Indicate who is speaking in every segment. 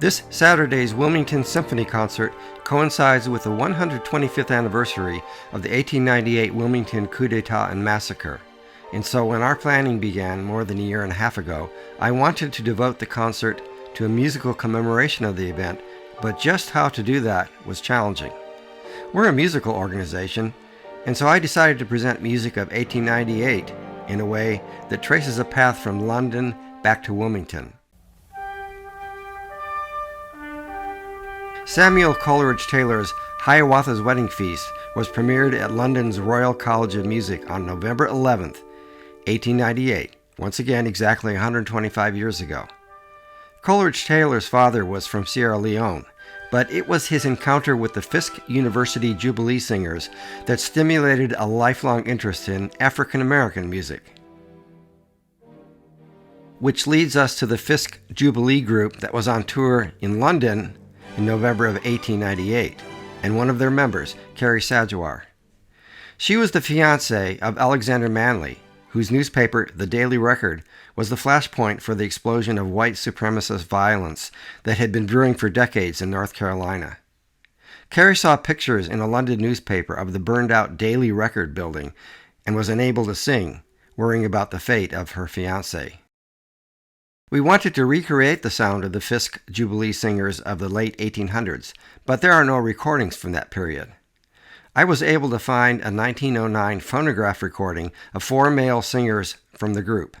Speaker 1: This Saturday's Wilmington Symphony Concert coincides with the 125th anniversary of the 1898 Wilmington coup d'etat and massacre. And so when our planning began more than a year and a half ago, I wanted to devote the concert to a musical commemoration of the event, but just how to do that was challenging. We're a musical organization, and so I decided to present music of 1898 in a way that traces a path from London back to Wilmington. Samuel Coleridge Taylor's Hiawatha's Wedding Feast was premiered at London's Royal College of Music on November 11th, 1898, once again exactly 125 years ago. Coleridge Taylor's father was from Sierra Leone, but it was his encounter with the Fisk University Jubilee Singers that stimulated a lifelong interest in African American music. Which leads us to the Fisk Jubilee group that was on tour in London in November of 1898, and one of their members, Carrie Sajoir. She was the fiancée of Alexander Manley, whose newspaper, The Daily Record, was the flashpoint for the explosion of white supremacist violence that had been brewing for decades in North Carolina. Carrie saw pictures in a London newspaper of the burned-out Daily Record building and was unable to sing, worrying about the fate of her fiancé. We wanted to recreate the sound of the Fisk Jubilee singers of the late 1800s, but there are no recordings from that period. I was able to find a 1909 phonograph recording of 4 male singers from the group,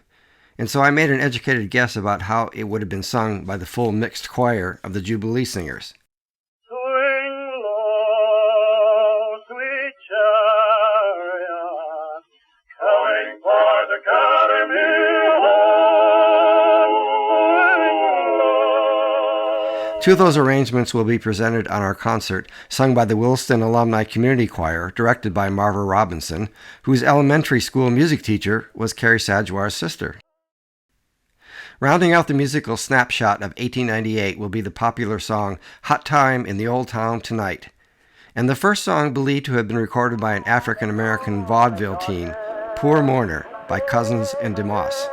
Speaker 1: and so I made an educated guess about how it would have been sung by the full mixed choir of the Jubilee singers.
Speaker 2: Swing low, sweet chariot, coming for the Academy home. Swing low.
Speaker 1: 2 of those arrangements will be presented on our concert, sung by the Williston Alumni Community Choir, directed by Marva Robinson, whose elementary school music teacher was Carrie Sajoir's sister. Rounding out the musical snapshot of 1898 will be the popular song Hot Time in the Old Town Tonight, and the first song believed to have been recorded by an African-American vaudeville team, Poor Mourner, by Cousins and DeMoss.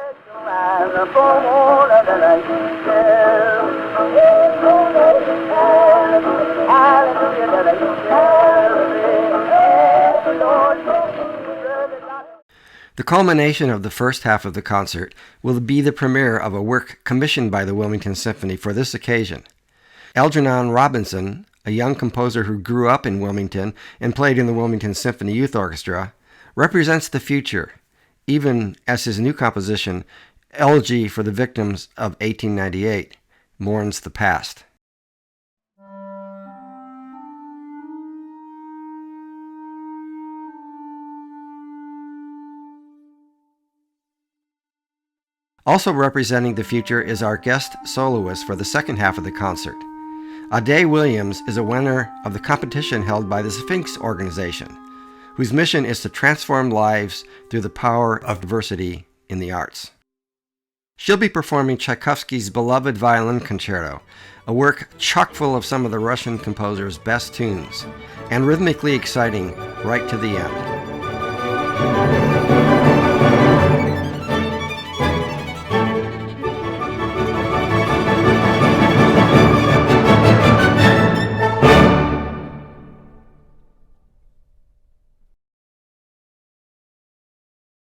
Speaker 1: The culmination of the first half of the concert will be the premiere of a work commissioned by the Wilmington Symphony for this occasion. Algernon Robinson, a young composer who grew up in Wilmington and played in the Wilmington Symphony Youth Orchestra, represents the future, even as his new composition, Elegy for the Victims of 1898, mourns the past. Also representing the future is our guest soloist for the second half of the concert. Ade Williams is a winner of the competition held by the Sphinx organization, whose mission is to transform lives through the power of diversity in the arts. She'll be performing Tchaikovsky's beloved Violin Concerto, a work chock full of some of the Russian composer's best tunes, and rhythmically exciting right to the end.